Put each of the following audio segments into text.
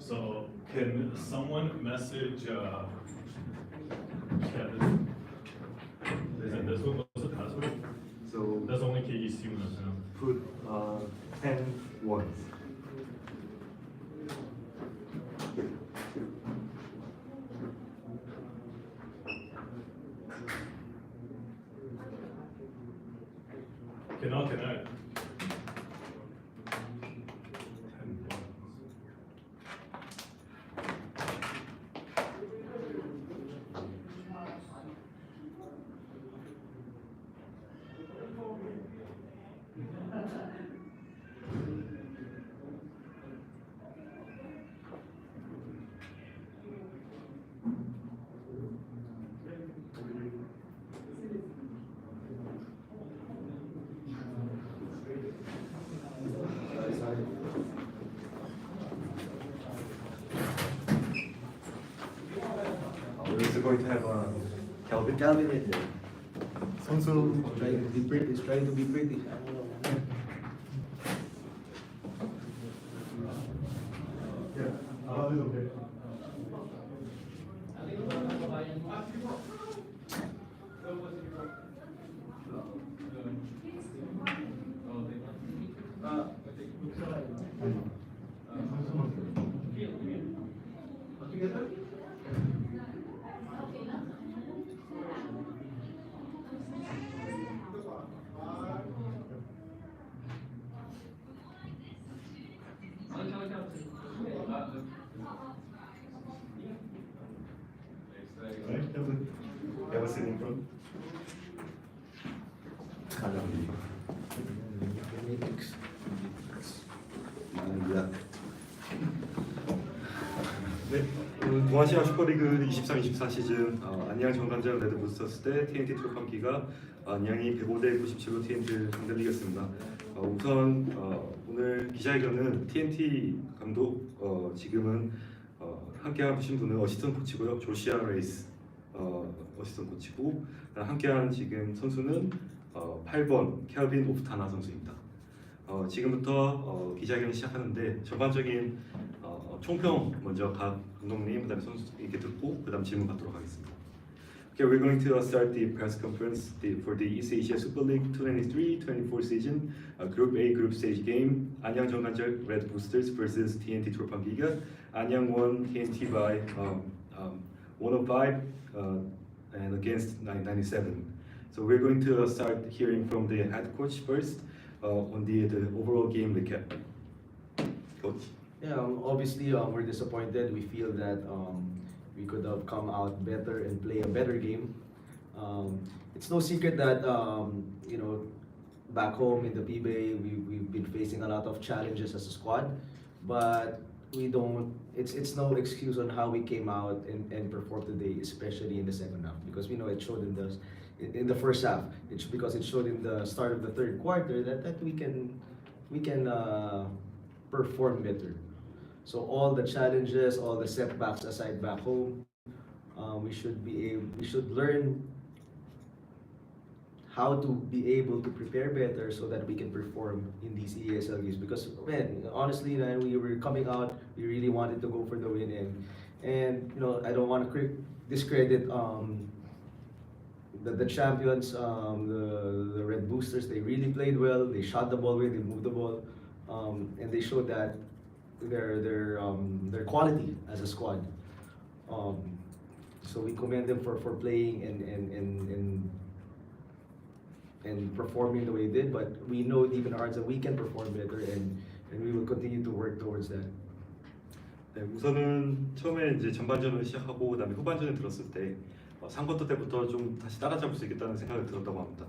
So can someone message Kevin? That's what was the password? So That's only KGC one. put 10 ones. Cannot. We're also going to have Calvin. Calvin is there. 선수 Trying to be pretty. He's trying to be pretty. Right, Calvin? You have a seat in front. 네, 동아시아 슈퍼리그 23-24 시즌 안양 정관장 레드부스터스 대 TNT 트로팡 기가 안양이 105대 97로 TNT를 상대를 이겼습니다. 우선 오늘 기자회견은 TNT 감독 지금은 함께하신 분은 어시스턴트 코치고요. 조시아 레이스 어시스턴트 코치고 함께한 지금 선수는 8번 켈빈 오프타나 선수입니다. 지금부터 기자회견을 시작하는데 전반적인 총평 먼저 각 감독님 그다음에 선수 이렇게 듣고 그다음 질문 받도록 하겠습니다. Okay, we're going to start the press conference for the East Asia Super League 2023-24 season Group A group stage game. Anyang 정관절 Red Boosters versus TNT Tropang Giga. Anyang won TNT by 105 and against 97. So we're going to start hearing from the head coach first on the overall game recap. Coach. Yeah, obviously we're disappointed. We feel that we could have come out better and play a better game. It's no secret that back home in the PBA we've been facing a lot of challenges as a squad, but we don't. It's no excuse on how we came out and performed today, especially in the second half, because we know it showed in the first half. It's because it showed in the start of the third quarter that we can perform better. So all the challenges, all the setbacks aside back home, we should learn how to be able to prepare better so that we can perform in these ESL games. Because man, honestly, when we were coming out, we really wanted to go for the win, and I don't want to discredit the champions, the Red Boosters. They really played well. They shot the ball well. They moved the ball, and they showed that their quality as a squad. So we commend them for playing and performing the way they did. But we know deep in our hearts that we can perform better, and we will continue to work towards that. 네, 우선은 처음에 이제 전반전을 시작하고 그다음에 후반전에 들었을 때 3쿼터 때부터 좀 다시 따라잡을 수 있겠다는 생각을 들었다고 합니다.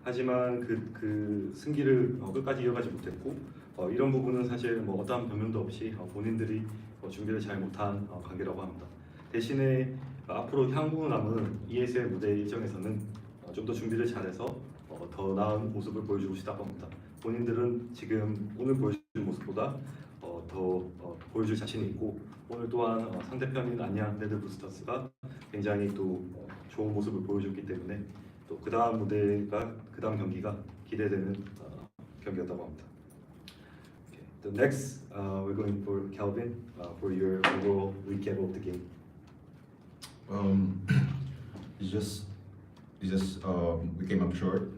하지만 그 승기를 끝까지 이어가지 못했고 이런 부분은 사실 뭐 어떠한 변명도 없이 본인들이 준비를 잘 못한 관계라고 합니다. 대신에 앞으로 향후 남은 ESL 무대 일정에서는 좀 더 준비를 잘해서 더 나은 모습을 보여주고 싶다고 합니다. 본인들은 지금 오늘 보여준 모습보다 더 보여줄 자신이 있고 오늘 또한 상대편인 안양 레드부스터스가 굉장히 또 좋은 모습을 보여줬기 때문에 또 그 다음 무대가 그 다음 경기가 기대되는 경기였다고 합니다. The next, we're going for Calvin for your overall recap of the game. Um, it's just we came up short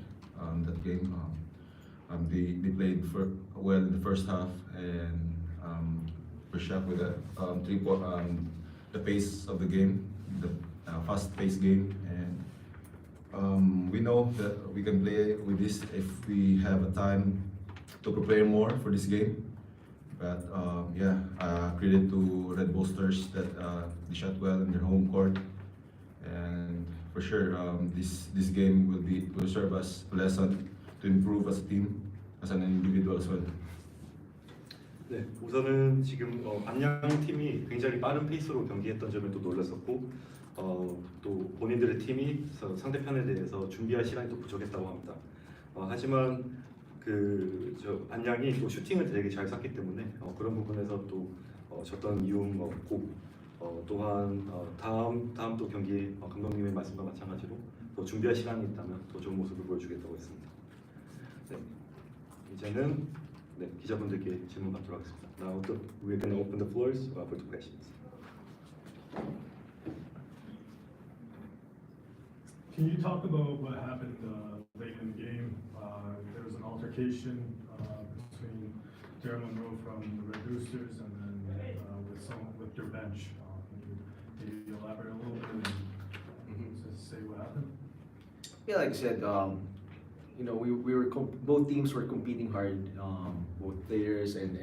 that game. They played well in the first half, and we're shocked with the the pace of the game, the fast-paced game, and we know that we can play with this if we have a time to prepare more for this game. But yeah, credit to Red Bolsters that they shot well in their home court, and for sure this game will serve us a lesson to improve as a team, as an individual as well. 네, 우선은 지금 안양 팀이 굉장히 빠른 페이스로 경기했던 점에 또 놀랐었고, 또 본인들의 팀이 상대편에 대해서 준비할 시간이 또 부족했다고 합니다. 하지만 저 안양이 또 슈팅을 되게 잘 쐈기 때문에 그런 부분에서 또 졌던 이유는 없고, 또한 다음 또 경기 감독님의 말씀과 마찬가지로 또 준비할 시간이 있다면 더 좋은 모습을 보여주겠다고 했습니다. 네, 이제는 기자분들께 질문 받도록 하겠습니다. Now we're going to open the floors for the questions. Can you talk about what happened late in the game? There was an altercation between Darren Monroe from the Red Boosters and then with your bench. Can you elaborate a little bit and just say what happened? Yeah, like I said, you know, we were both teams were competing hard, both players and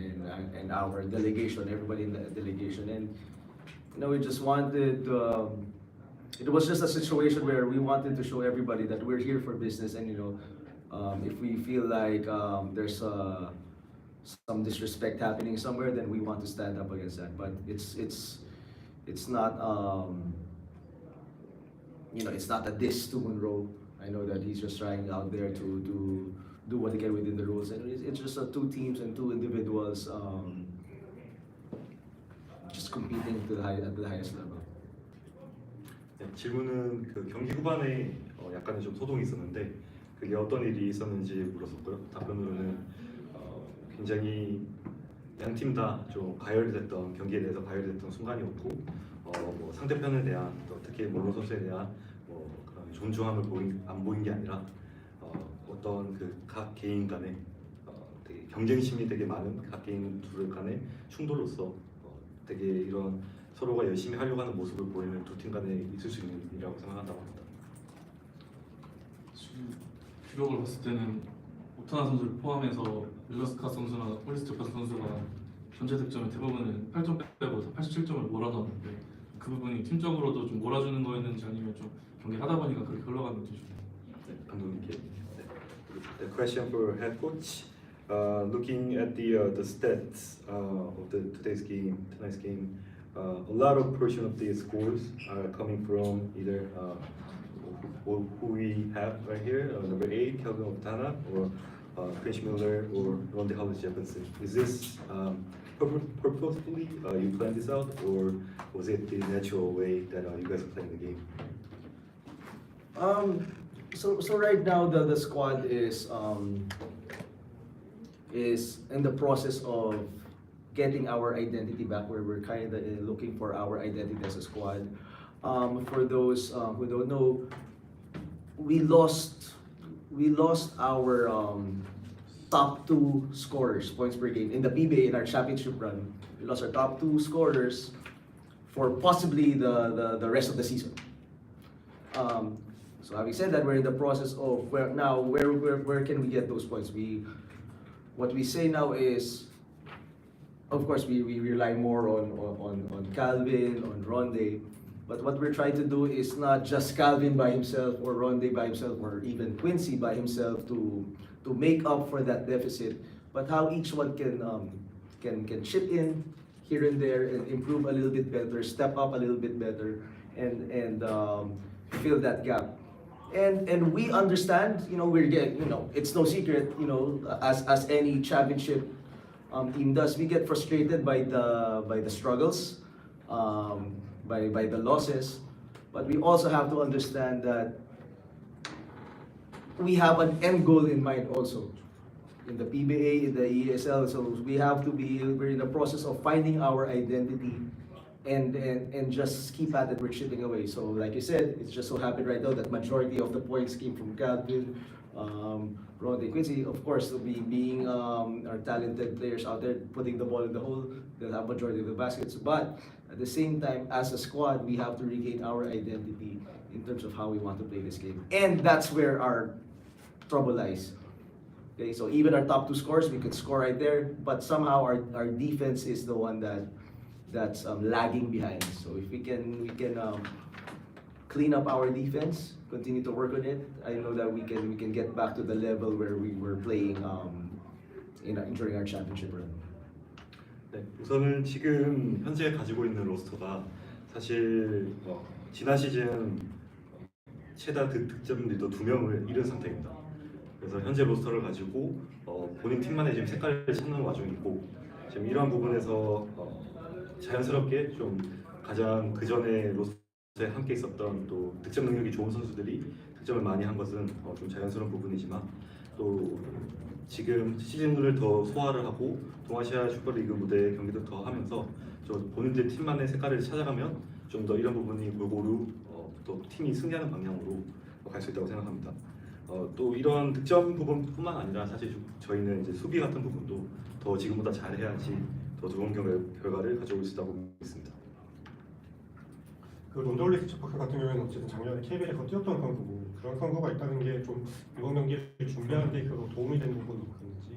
our delegation, everybody in the delegation, and you know, we just wanted. It was just a situation where we wanted to show everybody that we're here for business, and you know, if we feel like there's some disrespect happening somewhere, then we want to stand up against that. But it's not you know, it's not a diss to Monroe. I know that he's just trying out there to do what he can within the rules, and it's just two teams and two individuals just competing at the highest level. 네, 질문은 경기 후반에 약간의 좀 소동이 있었는데 그게 어떤 일이 있었는지 물었었고요. 답변으로는 굉장히 양 팀 다 좀 가열됐던 경기에 대해서 가열됐던 순간이었고, 뭐 상대편에 대한 또 특히 몰로 선수에 대한 그런 존중함을 안 보인 게 아니라 어떤 각 개인 간의 되게 경쟁심이 되게 많은 각 개인 둘 간의 충돌로서 되게 이런 서로가 열심히 하려고 하는 모습을 보이는 두 팀 간에 있을 수 있는 일이라고 생각한다고 합니다. 지금 기록을 봤을 때는 오타나 선수를 포함해서 윌러스카 선수나 홀리스티카 선수가 전체 득점의 대부분은 8점 빼고 다 87점을 몰아넣었는데 그 부분이 팀적으로도 좀 몰아주는 거였는지 아니면 좀 경기 하다 보니까 그렇게 흘러갔는지 좀. 네, 감독님께. 네. The question for head coach. Looking at the stats of tonight's game, a lot of portion of the scores are coming from either who we have right here, number 8, Kelvin Optana, or Chris Miller, or Ronde Hollis Jefferson. Is this purposefully you planned this out, or was it the natural way that you guys are playing the game? So right now the squad is in the process of getting our identity back, where we're kind of looking for our identity as a squad. For those who don't know, we lost our top 2 scorers, points per game in the PBA in our championship run. We lost our top 2 scorers for possibly the rest of the season. So having said that, we're in the process of where can we get those points? What we say now is, of course, we rely more on Calvin, on Ronde, but what we're trying to do is not just Calvin by himself or Ronde by himself or even Quincy by himself to make up for that deficit, but how each one can chip in here and there and improve a little bit better, step up a little bit better, and fill that gap. And we understand, you know, we're getting, you know, it's no secret, you know, as any championship team does, we get frustrated by the struggles, by the losses, but we also have to understand that we have an end goal in mind also. in the PBA, in the ESL. So we're in the process of finding our identity and just keep at it. We're chipping away. So like you said, it's just so happened right now that majority of the points came from Calvin, Ronde, Quincy. Of course, being our talented players out there putting the ball in the hole, they'll have majority of the baskets. But at the same time, as a squad, we have to regain our identity in terms of how we want to play this game, and that's where our trouble lies. Okay, so even our top two scores, we could score right there, but somehow our defense is the one that's lagging behind. So if we can clean up our defense, continue to work on it, I know that we can get back to the level where we were playing during our championship run. 네, 우선은 지금 현재 가지고 있는 로스터가 사실 지난 시즌 최다 득점 리더 2명을 잃은 상태입니다. 그래서 현재 로스터를 가지고 본인 팀만의 지금 색깔을 찾는 와중이고, 지금 이러한 부분에서 자연스럽게 좀 가장 그 전에 로스터에 함께 있었던 또 득점 능력이 좋은 선수들이 득점을 많이 한 것은 좀 자연스러운 부분이지만, 또 지금 시즌을 더 소화를 하고 동아시아 슈퍼리그 무대 경기도 더 하면서 좀 본인들 팀만의 색깔을 찾아가면 좀 더 이런 부분이 골고루 또 팀이 승리하는 방향으로 갈 수 있다고 생각합니다. 또 이런 득점 부분뿐만 아니라 사실 저희는 이제 수비 같은 부분도 더 지금보다 잘해야지 더 좋은 결과를 가져올 수 있다고 믿습니다. 그 론돌리스 체포크 같은 경우에는 어쨌든 작년에 KBL에서 뛰었던 선수고, 그런 선수가 있다는 게 좀 이번 경기를 준비하는 데 있어서 도움이 되는 부분이 있는지.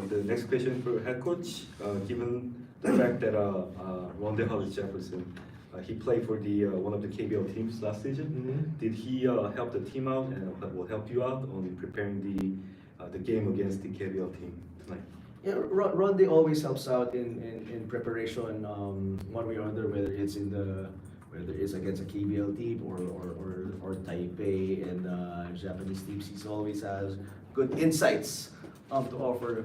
The next question for head coach, given the fact that Ronde Hollis Jefferson, he played for the one of the KBL teams last season. Did he help the team out and will help you out on preparing the game against the KBL team tonight? Yeah, Ronde always helps out in preparation, one way or another, whether it's against a KBL team or Taipei and Japanese teams. He always has good insights to offer.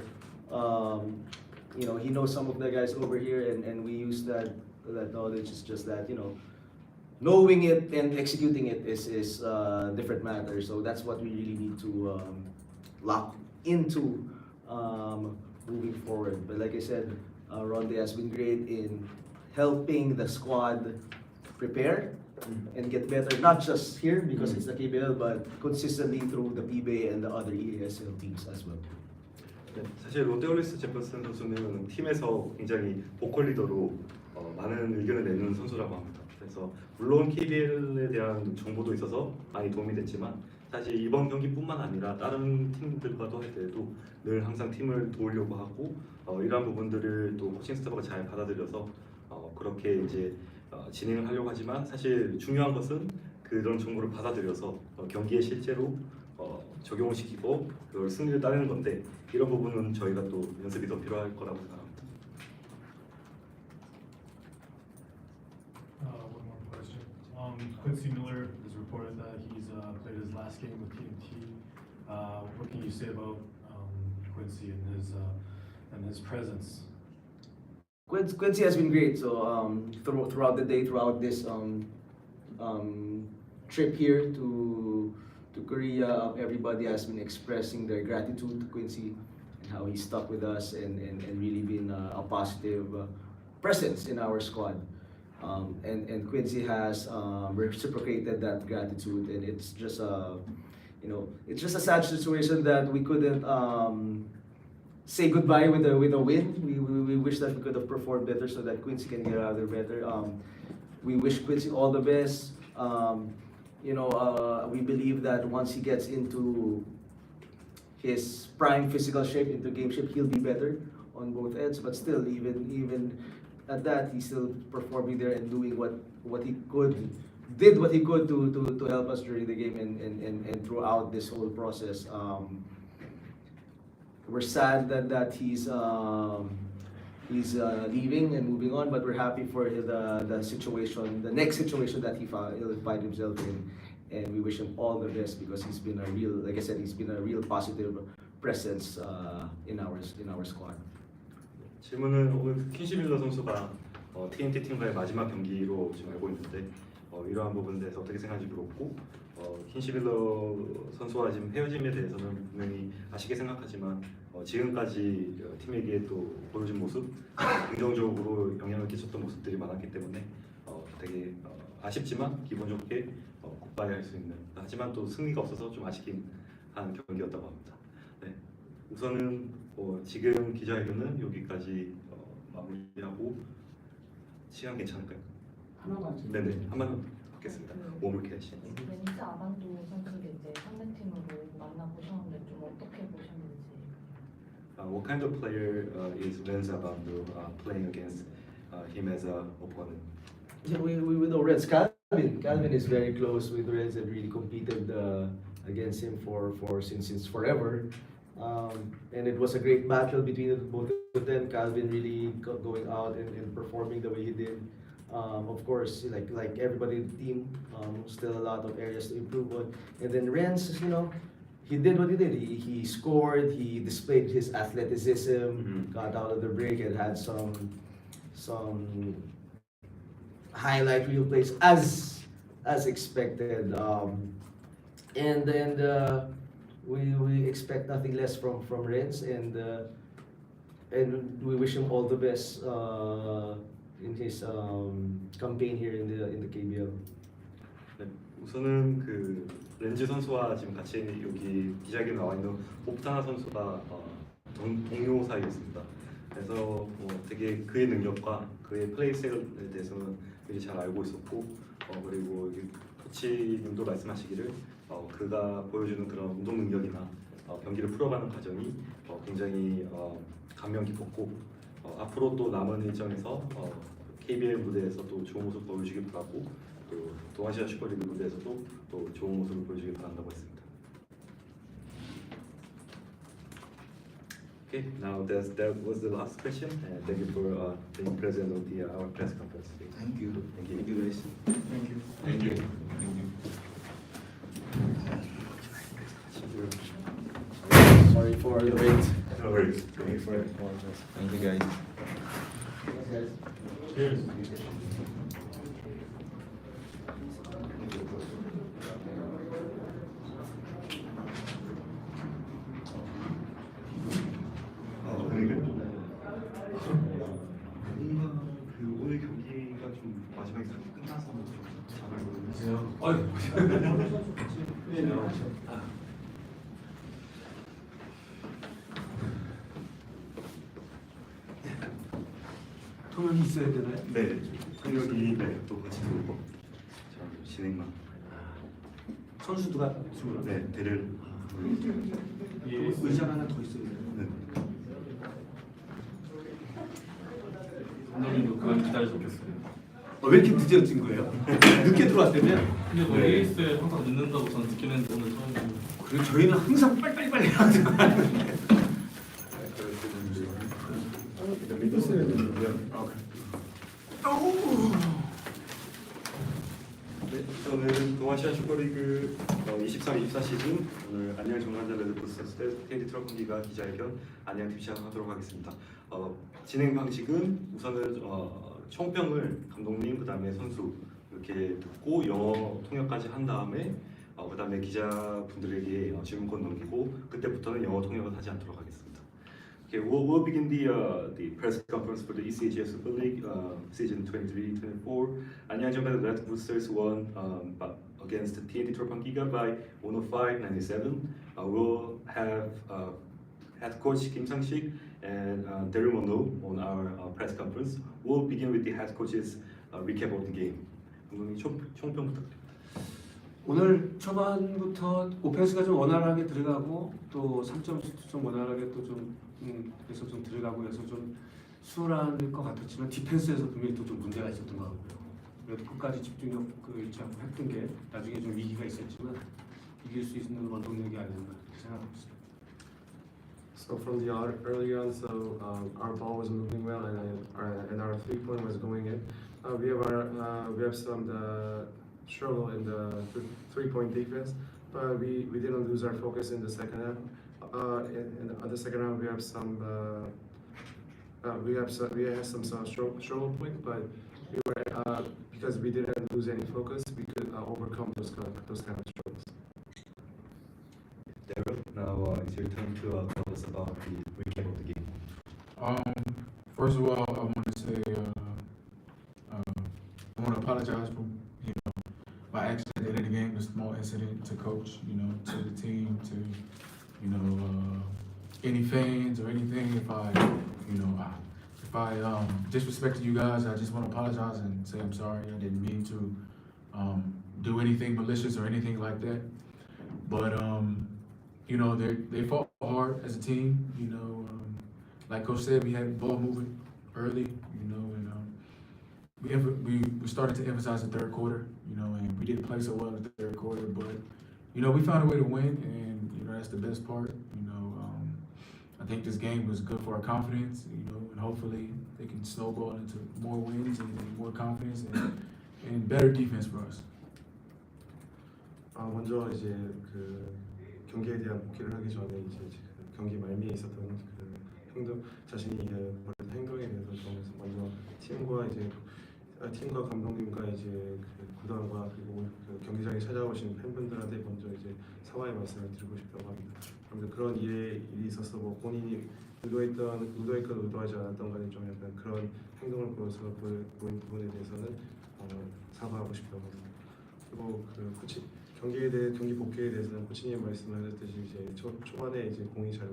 He knows some of the guys over here, and we use that knowledge. It's just that knowing it and executing it is different matter. So that's what we really need to lock into moving forward. But like I said, Ronde has been great in helping the squad prepare and get better, not just here because it's the KBL, but consistently through the PBA and the other ESL teams as well. 네, 사실 론데올리스 제퍼슨 선수는 팀에서 굉장히 보컬 리더로 많은 의견을 내는 선수라고 합니다. 그래서 물론 KBL에 대한 정보도 있어서 많이 도움이 됐지만, 사실 이번 경기뿐만 아니라 다른 팀들과도 할 때에도 늘 항상 팀을 도우려고 하고, 이러한 부분들을 또 코칭 스태프가 잘 받아들여서 그렇게 이제 진행을 하려고 하지만, 사실 중요한 것은 그런 정보를 받아들여서 경기에 실제로 적용을 시키고 그걸 승리를 따내는 건데, 이런 부분은 저희가 또 연습이 더 필요할 거라고 생각합니다. One more question. Quincy Miller has reported that he's played his last game with TNT. What can you say about Quincy and his presence? Quincy has been great. So throughout the day, throughout this trip here to Korea, everybody has been expressing their gratitude to Quincy and how he stuck with us and really been a positive presence in our squad. And Quincy has reciprocated that gratitude, and it's just a sad situation that we couldn't say goodbye with a win. We wish that we could have performed better so that Quincy can get out there better. We wish Quincy all the best. We believe that once he gets into his prime physical shape, into game shape, he'll be better on both ends. But still, even at that, he's still performing there and doing what he could, did what he could to help us during the game and throughout this whole process. We're sad that he's leaving and moving on, but we're happy for the situation, the next situation that he'll find himself in, and we wish him all the best because he's been a real, like I said, he's been a real positive presence in our squad. 질문은 오늘 퀸시 밀러 선수가 TNT 팀과의 마지막 경기로 지금 알고 있는데, 이러한 부분에 대해서 어떻게 생각하는지 물었고 킨시빌러 선수와 지금 헤어짐에 대해서는 분명히 아쉽게 생각하지만 지금까지 팀에게 또 보여준 모습 긍정적으로 영향을 끼쳤던 모습들이 많았기 때문에 되게 아쉽지만 기분 좋게 굿바이 할 수 있는 하지만 또 승리가 없어서 좀 아쉽긴 한 경기였다고 합니다. 네, 우선은 지금 기자회견은 여기까지 마무리하고 시간 괜찮을까요? 하나만 좀. 네네 한번 받겠습니다. 몸을 캐시. 렌즈 아반도 선수를 이제 상대팀으로 만나보셨는데 좀 어떻게 보셨는지. What kind of player is Renz Abando playing against him as a opponent? Yeah, we know Reds. Calvin is very close with Reds and really competed against him for since forever. And it was a great battle between both of them. Calvin really going out and performing the way he did. Of course, like everybody in the team, still a lot of areas to improve on. And then Renz, he did what he did. He scored. He displayed his athleticism. Got out of the break and had some highlight reel plays as expected. We expect nothing less from Renz, and we wish him all the best in his campaign here in the KBL. 네, 우선은 그 렌즈 선수와 지금 같이 여기 기자회견 나와 있는 옵타나 선수가 동료 사이였습니다. 그래서 되게 그의 능력과 그의 플레이 스타일에 대해서는 되게 잘 알고 있었고 그리고 코치님도 말씀하시기를 그가 보여주는 그런 운동 능력이나 경기를 풀어가는 과정이 굉장히 감명 깊었고 앞으로 또 남은 일정에서 KBL 무대에서 또 좋은 모습 보여주길 바라고 또 동아시아 슈퍼리그 무대에서도 또 좋은 모습을 보여주길 바란다고 했습니다. Okay, now that was the last question, and thank you for being present on our press conference today. Thank you. Thank you. Thank you guys. Thank you. Thank you. Thank you. Sorry for the wait. No worries. Thank you guys. Cheers. 뭔가 그 오늘 경기가 좀 마지막에 그렇게 끝나서 좀잘 모르겠어요. 통역이 있어야 되나요? 네, 통역이 또 같이 들고 저 진행만. 선수 누가 승부를? 네, 대를. 의자가 하나 더 있어야 돼요. 네. 감독님도 그만 기다리셨겠어요. 왜 이렇게 늦어진 거예요? 늦게 들어왔다면? 근데 뭐 레이스에 항상 늦는다고 저는 듣긴 했는데 오늘 처음이에요. 그리고 저희는 항상 빨리빨리 하잖아요. 네, 저는 동아시아 슈퍼리그 23-24 시즌 오늘 안양 정관자 레드부스 TNT 트로팡 기자회견 안양 팀 시작하도록 하겠습니다. 진행 방식은 우선은 총평을 감독님 그다음에 선수 이렇게 듣고 영어 통역까지 한 다음에 그다음에 기자분들에게 질문권 넘기고 그때부터는 영어 통역을 하지 않도록 하겠습니다. Okay, we'll begin the press conference for the ECHL Super League season 23-24. Anyang Red Boosters won against the TNT Tropang Giga by 105-97. We'll have head coach Kim Sang-sik and Daryl Mono on our press conference. We'll begin with the head coach's recap of the game. 감독님 총평 부탁드립니다. 오늘 초반부터 오펜스가 좀 원활하게 들어가고 또 3점 슛도 좀 원활하게 그래서 좀 들어가고 해서 좀 수월한 것 같았지만 디펜스에서 분명히 또 좀 문제가 있었던 것 같고요. 그래도 끝까지 집중력 유지하고 했던 게 나중에 좀 위기가 있었지만 이길 수 있는 원동력이 아니었나 그렇게 생각하고 있습니다. So from the early on, so our ball was moving well, and our 3-point was going in. We have some struggle in the 3-point defense, but we didn't lose our focus in the second half. In the second half, we had some struggle point, but because we didn't lose any focus, we could overcome those kind of struggles. Daryl, now it's your turn to tell us about the recap of the game. First of all, I want to say I want to apologize for my actions at the end of the game, the small incident to coach, to the team, to any fans or anything. If I disrespected you guys, I just want to apologize and say I'm sorry. I didn't mean to do anything malicious or anything like that. But they fought hard as a team. Like Coach said, we had the ball moving early. And we started to emphasize the third quarter. And we didn't play so well in the third quarter, but we found a way to win, and that's the best part. I think this game was good for our confidence. And hopefully they can snowball into more wins and more confidence and better defense for us. 먼저 이제 그 경기에 대한 복귀를 하기 전에 이제 경기 말미에 있었던 그 행동, 자신이 벌인 행동에 대해서 좀 먼저 팀과 감독님과 이제 그 구단과 그리고 그 경기장에 찾아오신 팬분들한테 먼저 이제 사과의 말씀을 드리고 싶다고 합니다. 아무튼 그런 일이 있어서 뭐 본인이 의도했건 의도하지 않았던 간에 좀 약간 그런 행동을 보여서 보인 부분에 대해서는 사과하고 싶다고 합니다. 그리고 그 경기 복귀에 대해서는 코치님 말씀하셨듯이 이제 초반에 이제 공이 잘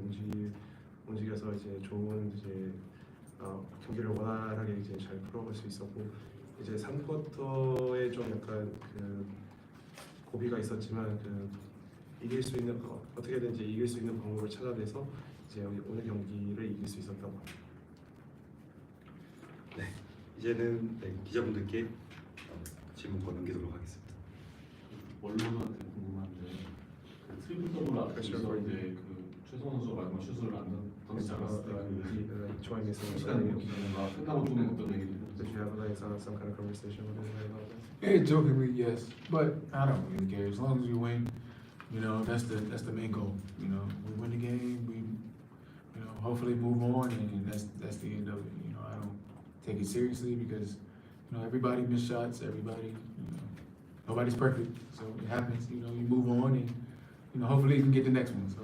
움직여서 이제 좋은 이제 경기를 원활하게 이제 잘 풀어갈 수 있었고, 이제 3쿼터에 좀 약간 그 고비가 있었지만 그 이길 수 있는 어떻게든지 이길 수 있는 방법을 찾아내서 이제 오늘 경기를 이길 수 있었다고 합니다. 네, 이제는 기자분들께 질문권 넘기도록 하겠습니다. 원로한테 궁금한데 그 트리플 더블 앞에서 이제 그 최성원 선수가 마지막 슛을 안 던지지 않았을 때그 시간이 뭔가 끝나고 주는 어떤 얘기를 Did you have like some kind of conversation with him about that? Yeah, jokingly, yes, but I don't really care. As long as we win, that's the main goal. We win the game, we hopefully move on, and that's the end of it. I don't take it seriously because everybody miss shots, everybody, nobody's perfect, so it happens. You move on, and hopefully you can get the next one. So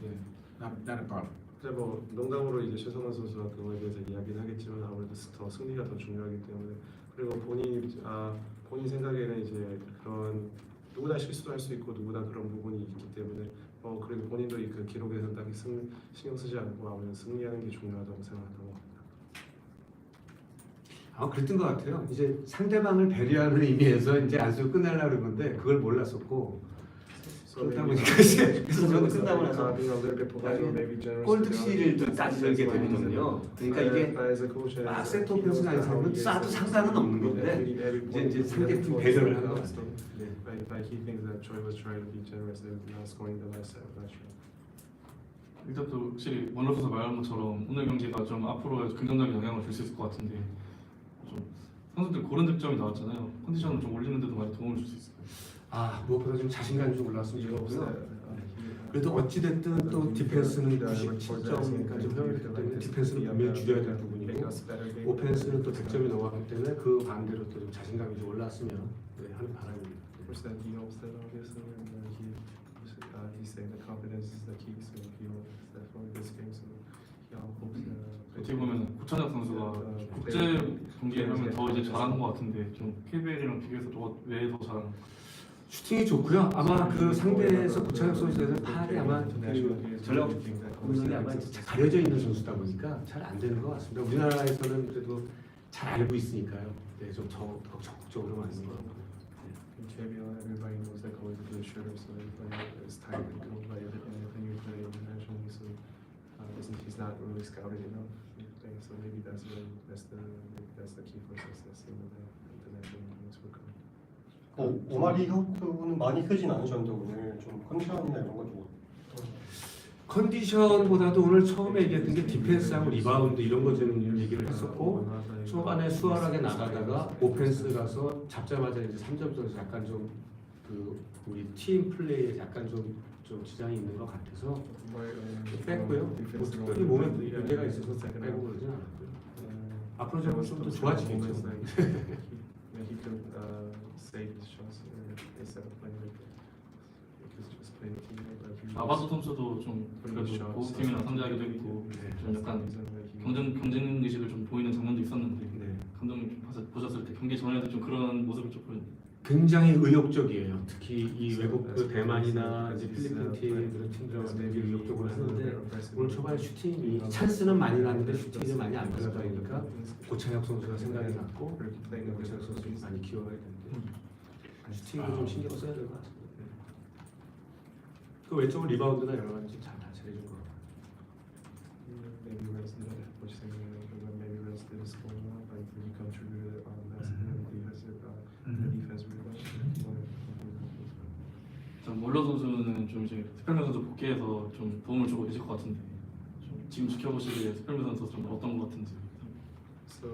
yeah, not a problem. 뭐 농담으로 이제 최성원 선수가 그거에 대해서 이야기는 하겠지만 아무래도 더 승리가 더 중요하기 때문에, 그리고 본인 생각에는 이제 그런 누구나 실수도 할 수 있고 누구나 그런 부분이 있기 때문에 그리고 본인도 그 기록에서 딱히 신경 쓰지 않고 아무래도 승리하는 게 중요하다고 생각한다고 합니다. 그랬던 것 같아요. 이제 상대방을 배려하는 의미에서 이제 안쓰고 끝내려고 그런 건데 그걸 몰랐었고, 그러다 보니까 그래서 저는 끝나고 나서 골득실을 좀 따지게 되거든요. 그러니까 이게 막 세트 오펜스가 아니면 쏴도 상관은 없는 건데 이제 상대팀 배려를 하는 것 같아요. 일단 또 확실히 원로 선수 말한 것처럼 오늘 경기가 좀 앞으로 긍정적인 영향을 줄 수 있을 것 같은데, 좀 선수들 고른 득점이 나왔잖아요. 컨디션을 좀 올리는 데도 많이 도움을 줄 수 있을까요? 무엇보다 좀 자신감이 좀 올랐으면 좋겠고요. 그래도 어찌됐든 또 디펜스는 97점까지 흘렀기 때문에 디펜스는 분명히 줄여야 될 부분이고, 오펜스는 또 100점이 넘어갔기 때문에 그 반대로 또 좀 자신감이 좀 올랐으면 하는 바람입니다. 어떻게 보면 고찬혁 선수가 국제 경기에 하면 더 이제 잘하는 것 같은데 좀 KBL이랑 비교해서 왜 더 잘하는? 슈팅이 좋고요. 아마 그 상대에서 고창혁 선수에는 팔이 아마 그 전력 부분이 아마 가려져 있는 선수다 보니까 잘 안 되는 것 같습니다. 우리나라에서는 그래도 잘 알고 있으니까요. 네, 좀 더 적극적으로 만드는 것 같아요. Everybody knows that going to the shooter, so everybody is tired and cold by everything you play internationally, so he's not really scouted enough. So maybe that's the key for success in the international games will come. 오마리 혁은 많이 크진 않으셨는데 오늘 좀 컨디션이나 이런 거좀 컨디션보다도 오늘 처음에 얘기했던 게 디펜스하고 리바운드 이런 거 좀 얘기를 했었고, 초반에 수월하게 나가다가 오펜스 가서 잡자마자 이제 3점 쏘서 약간 좀 그 우리 팀 플레이에 약간 좀 지장이 있는 것 같아서 뺐고요. 뭐 특별히 몸에 문제가 있어서 빼고 그러진 않았고요. 앞으로 좀 더 좋아지겠죠. could save his shots instead of playing like just playing team. 아바도 선수도 좀 그래도 고팀이랑 상대하기도 했고 좀 약간 경쟁 의식을 좀 보이는 장면도 있었는데 네. 감독님 보셨을 때 경기 전에도 좀 그런 모습을 좀 보였는데 굉장히 의욕적이에요. 특히 이 외국 그 대만이나 이제 필리핀 팀 그런 팀들하고 되게 의욕적으로 하는데 오늘 초반에 슈팅이 찬스는 많이 났는데 슈팅이 많이 안 들어가다 보니까 고창혁 선수가 생각이 났고 고창혁 선수 좀 많이 키워야 되는데 슈팅이 좀 신경 써야 될 것 같습니다. 그 외적으로 리바운드나 여러 가지 잘 잘해준 것 같아요. Maybe rest in that, which thing maybe rest didn't score enough, but he contributed on that the defense rebound. 몰러 선수는 좀 이제 스펠맨 선수 복귀해서 좀 도움을 주고 계실 것 같은데 좀 지금 지켜보시기에 스펠맨 선수 좀 어떤 것 같은지. So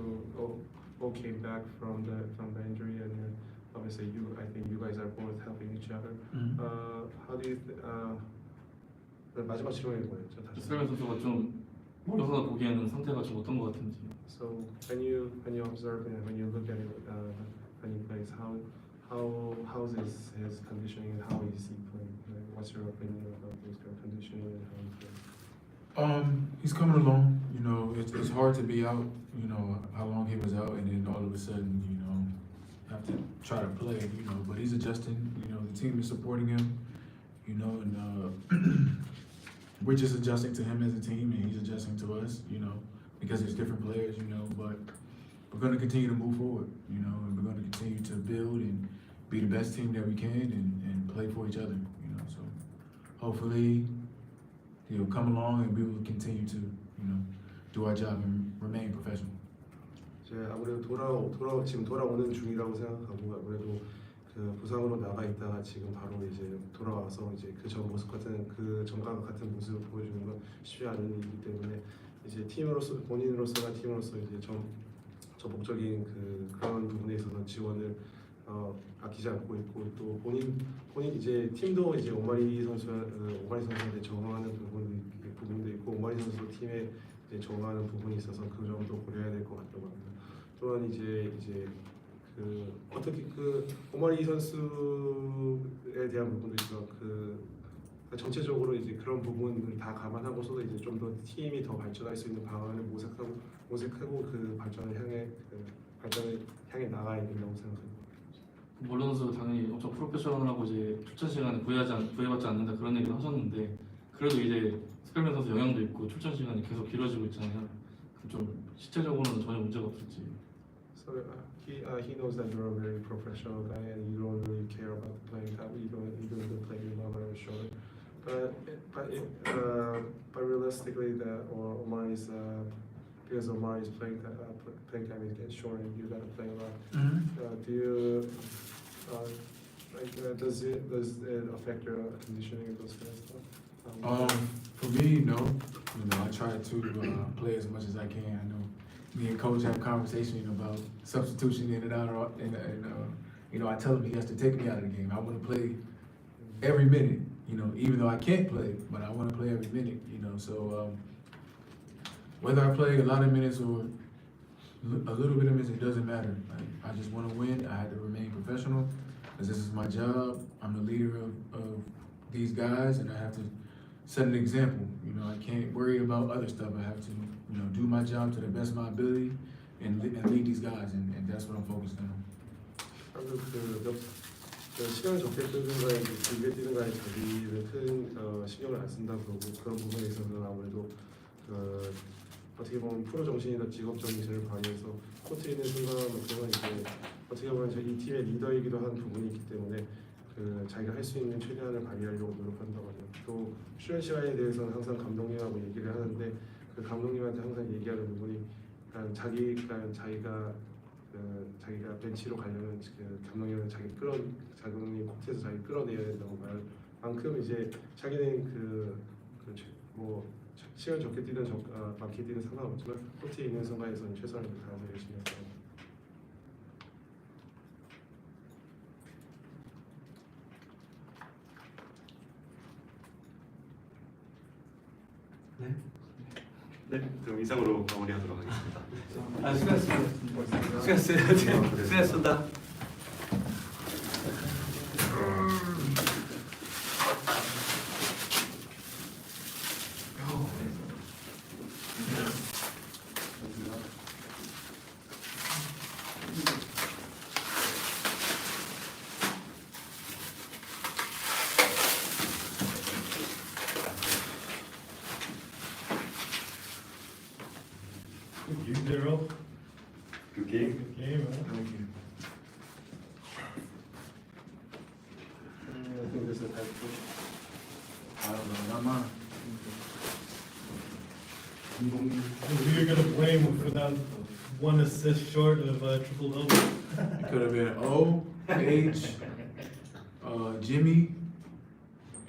all came back from the injury, and obviously I think you guys are both helping each other. How do you 마지막 질문이 뭐였죠? 다시. 스펠맨 선수가 좀 몰러 선수 보기에는 상태가 좀 어떤 것 같은지. So when you observe and when you look at it when he plays, how's his conditioning and how is he playing? Like, what's your opinion about his conditioning and how he plays? He's coming along. You know, it's hard to be out. You know how long he was out, and then all of a sudden, you know, have to try to play. You know, but he's adjusting. You know, the team is supporting him. You know, and we're just adjusting to him as a team, and he's adjusting to us. You know, because there's different players. You know, but we're going to continue to move forward. You know, and we're going to continue to build and be the best team that we can, and play for each other. You know, so hopefully he'll come along and we will continue to, you know, do our job and remain professional. 이제 아무래도 지금 돌아오는 중이라고 생각하고 아무래도 그 부상으로 나가 있다가 지금 바로 이제 돌아와서 이제 그 전 모습 같은 그 전과 같은 모습을 보여주는 건 쉽지 않은 일이기 때문에 이제 팀으로서 본인으로서나 팀으로서 이제 저 목적인 그런 부분에 있어서 지원을 아끼지 않고 있고 또 본인 이제 팀도 이제 오마리 선수한테 적응하는 부분도 있고 오마리 선수도 팀에 이제 적응하는 부분이 있어서 그 점도 고려해야 될 것 같다고 합니다. 또한 이제 어떻게 오마리 선수에 대한 부분도 있어 전체적으로 이제 그런 부분을 다 감안하고서도 이제 좀 더 팀이 더 발전할 수 있는 방안을 모색하고 그 발전을 향해 나가야 된다고 생각합니다. 몰러 선수 당연히 엄청 프로페셔널하고 이제 출전 시간에 구애받지 않는다 그런 얘기를 하셨는데 그래도 이제 스펠맨 선수 영향도 있고 출전 시간이 계속 길어지고 있잖아요. 좀 실제적으로는 전혀 문제가 없을지. So he knows that you're a very professional guy and you don't really care about the playing time. You don't play your long or short. But realistically, Omar is because Omar is playing time is getting short and you gotta play a lot. Do you does it affect your conditioning and those kind of stuff? For me, no. You know, I try to play as much as I can. I know me and coach have a conversation about substitution in and out, and you know, I tell him he has to take me out of the game. I want to play every minute. You know, even though I can't play, but I want to play every minute. You know, so whether I play a lot of minutes or a little bit of minutes, it doesn't matter. I just want to win. I have to remain professional because this is my job. I'm the leader of these guys, and I have to set an example. You know, I can't worry about other stuff. I have to, you know, do my job to the best of my ability and lead these guys, and that's what I'm focused on. 시간을 적게 뜨는 거에 길게 뛰는 거에 자기는 큰 신경을 안 쓴다 그러고 그런 부분에 있어서는 아무래도 어떻게 보면 프로 정신이나 직업 정신을 발휘해서 코트에 있는 순간만큼은 이제 어떻게 보면 이 팀의 리더이기도 한 부분이 있기 때문에 자기가 할 수 있는 최대한을 발휘하려고 노력한다고 하죠. 또 쉬는 시간에 대해서는 항상 감독님하고 얘기를 하는데 그 감독님한테 항상 얘기하는 부분이 자기가 벤치로 가려면 감독님은 감독님 코트에서 자기 끌어내야 된다고 말만큼 이제 자기는 뭐 시간 적게 뛰든 많게 뛰든 상관없지만 코트에 있는 순간에서는 최선을 다해서 열심히 합니다. 네, 그럼 이상으로 마무리하도록 하겠습니다. 수고하셨습니다. 수고하셨습니다. game without one assist short of triple double. It could have been O, H, Jimmy,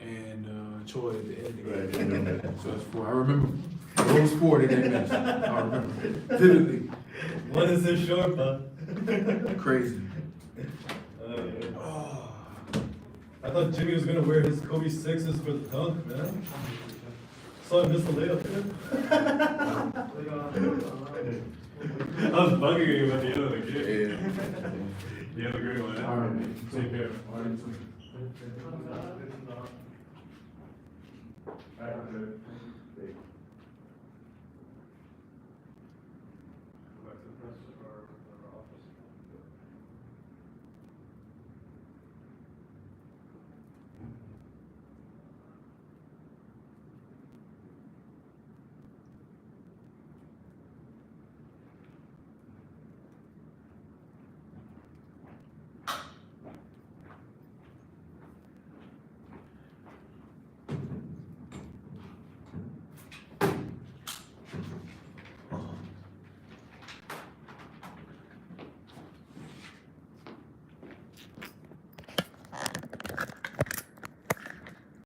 and Choi at the end. So it's 4. I remember those 4 they didn't mention. I remember vividly. One assist short, but Crazy. I thought Jimmy was gonna wear his Kobe 6s for the dunk, man. Saw him miss the layup there. I was bugging him at the end of the game. You have a great one. All right. Take care. All right.